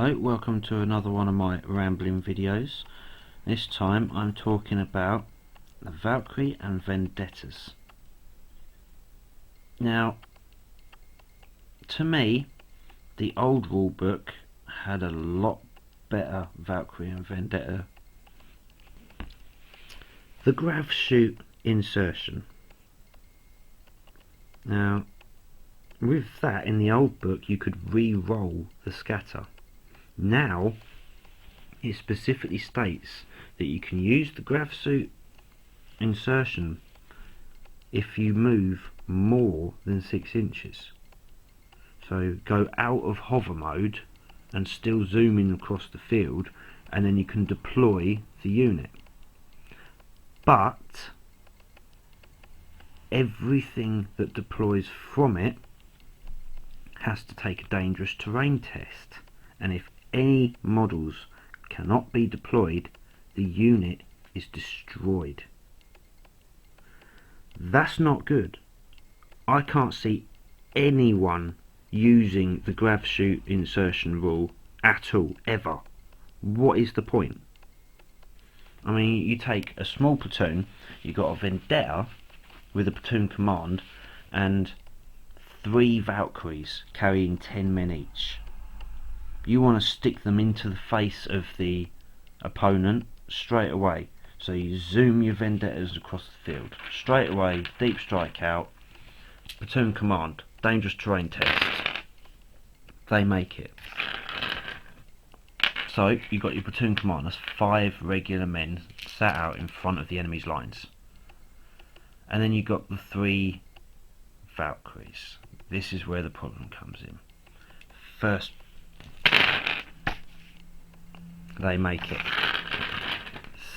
Hello, welcome to another one of my rambling videos. This time I'm talking about the Valkyrie and Vendettas. Now, to me, the old rulebook had a lot better Valkyrie and Vendetta. The grav shoot insertion. Now, with that in the old book you could re-roll the scatter. Now it specifically states that you can use the grav suit insertion if you move more than 6 inches. So go out of hover mode and still zoom in across the field, and then you can deploy the unit. But everything that deploys from it has to take a dangerous terrain test, and if any models cannot be deployed, the unit is destroyed. That's not good. I can't see anyone using the grav shoot insertion rule at all, ever. What is the point? I mean, you take a small platoon, you've got a Vendetta with a platoon command and 3 Valkyries carrying 10 men each. You want to stick them into the face of the opponent straight away. So you zoom your Vendettas across the field. Straight away, deep strike out, platoon command, dangerous terrain test. They make it. So you've got your platoon command, that's 5 regular men sat out in front of the enemy's lines. And then you've got the 3 Valkyries. This is where the problem comes in. First, they make it.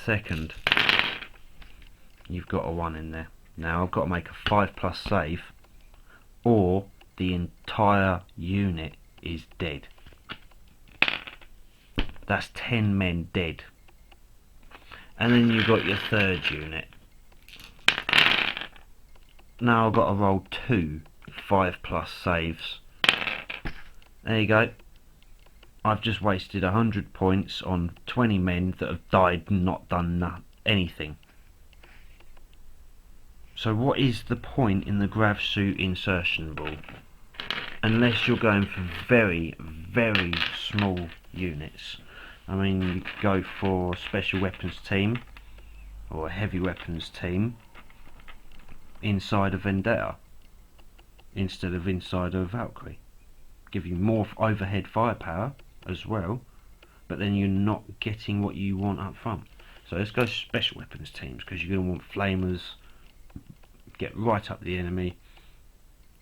Second, you've got a 1 in there. Now I've got to make a 5+ save, or the entire unit is dead. That's 10 men dead. And then you've got your 3rd unit. Now I've got to roll 2 5+ saves. There you go. I've just wasted 100 points on 20 men that have died and not done anything. So what is the point in the grav suit insertion rule? Unless you're going for very, very small units. I mean, you could go for a special weapons team or a heavy weapons team inside a Vendetta instead of inside a Valkyrie. Give you more overhead firepower as well, but then you're not getting what you want up front. So let's go special weapons teams, because you're going to want flamers, get right up the enemy,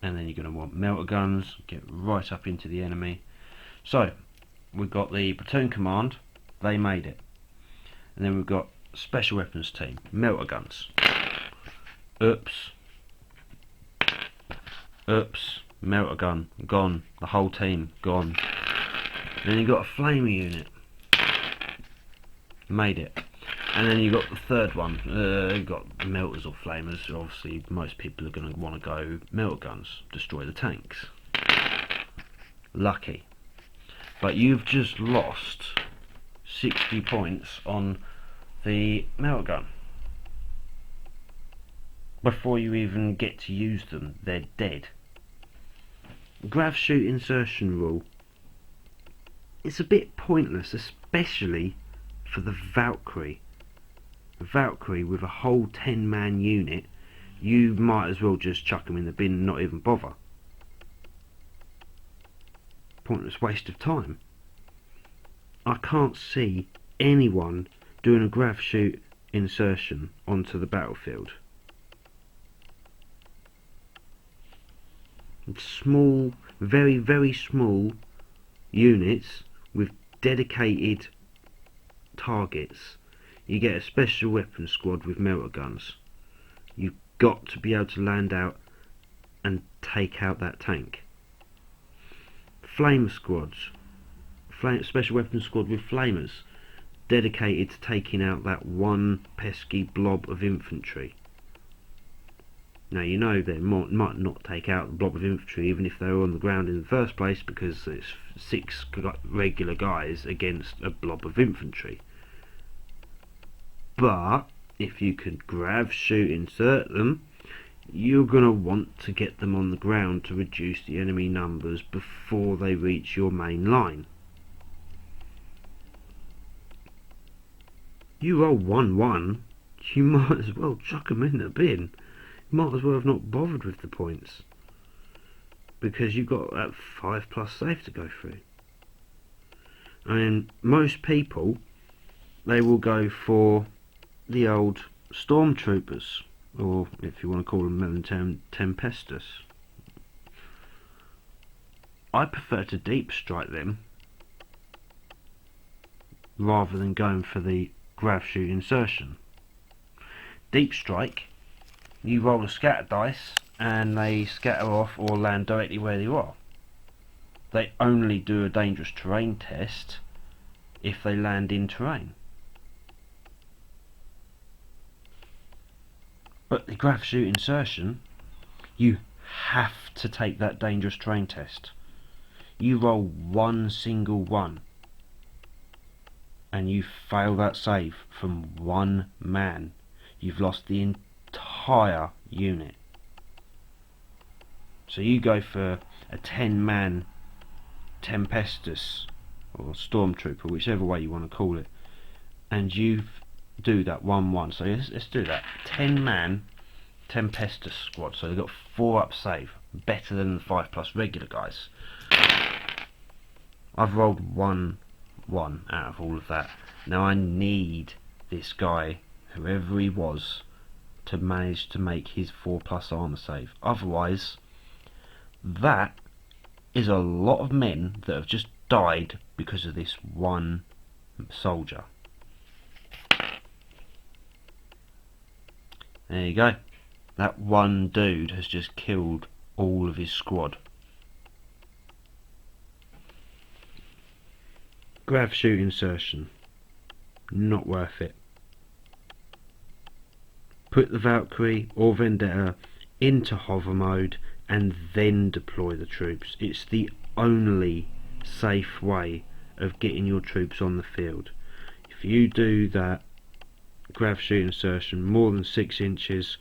and then you're going to want melter guns, get right up into the enemy. So we've got the platoon command, they made it, and then we've got special weapons team, melter guns. Oops, melter gun gone, the whole team gone. Then you've got a flamer unit, made it. And then you've got the 3rd one, you've got melters or flamers. Obviously most people are going to want to go melter guns, destroy the tanks. Lucky. But you've just lost 60 points on the melter gun. Before you even get to use them, they're dead. Grav shoot insertion rule, it's a bit pointless, especially for the Valkyrie. The Valkyrie with a whole 10-man unit, you might as well just chuck them in the bin and not even bother. Pointless waste of time. I can't see anyone doing a grav shoot insertion onto the battlefield. Small, very, very small units with dedicated targets. You get a special weapons squad with melter guns. You've got to be able to land out and take out that tank. Flame squads, special weapons squad with flamers, dedicated to taking out that one pesky blob of infantry. Now you know they might not take out the blob of infantry even if they were on the ground in the first place, because it's 6 regular guys against a blob of infantry. But if you can grab, shoot, insert them, you're going to want to get them on the ground to reduce the enemy numbers before they reach your main line. You roll 1-1, you might as well chuck them in the bin. You might as well have not bothered with the points, because you've got that 5+ save to go through. And most people, they will go for the old stormtroopers, or if you want to call them Tempestus. I prefer to deep strike them rather than going for the grav shoot insertion. Deep strike, you roll a scatter dice and they scatter off or land directly where you are. They only do a dangerous terrain test if they land in terrain. But the grav shoot insertion, you have to take that dangerous terrain test. You roll one single one and you fail that save from one man, you've lost the entire unit. So you go for a 10-man Tempestus or Stormtrooper, whichever way you want to call it, and you do that 1-1. So let's do that 10-man Tempestus squad. So they've got 4 up save, better than the 5+ regular guys. I've rolled 1-1 out of all of that. Now I need this guy, whoever he was, to manage to make his 4+ armor save. Otherwise, that is a lot of men that have just died because of this one soldier. There you go. That one dude has just killed all of his squad. Grav shoot insertion, not worth it. Put the Valkyrie or Vendetta into hover mode and then deploy the troops. It's the only safe way of getting your troops on the field. If you do that grav shoot insertion more than 6 inches,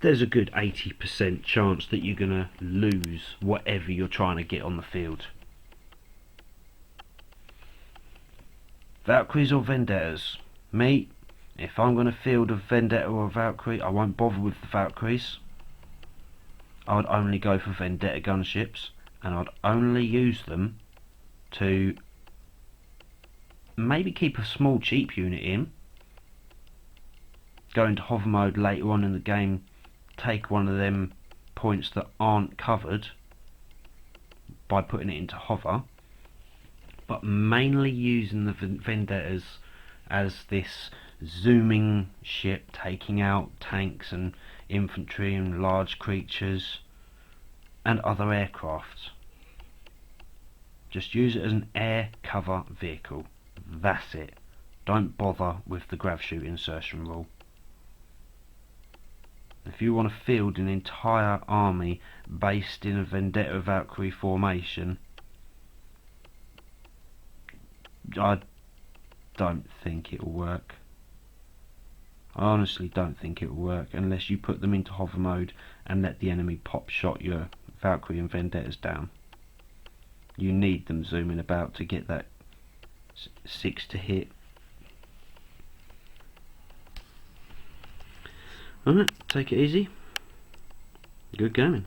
there's a good 80% chance that you're going to lose whatever you're trying to get on the field. Valkyries or Vendettas? Me, if I'm going to field a Vendetta or a Valkyrie, I won't bother with the Valkyries. I would only go for Vendetta gunships, and I'd only use them to maybe keep a small cheap unit in, go into hover mode later on in the game, take one of them points that aren't covered by putting it into hover, but mainly using the Vendettas as this zooming ship taking out tanks and infantry and large creatures and other aircraft. Just use it as an air cover vehicle. That's it. Don't bother with the grav shoot insertion rule. If you want to field an entire army based in a Vendetta Valkyrie formation, I don't think it will work. I honestly don't think it will work unless you put them into hover mode and let the enemy pop shot your Valkyrie and Vendettas down. You need them zooming about to get that 6 to hit. Alright, take it easy. Good gaming.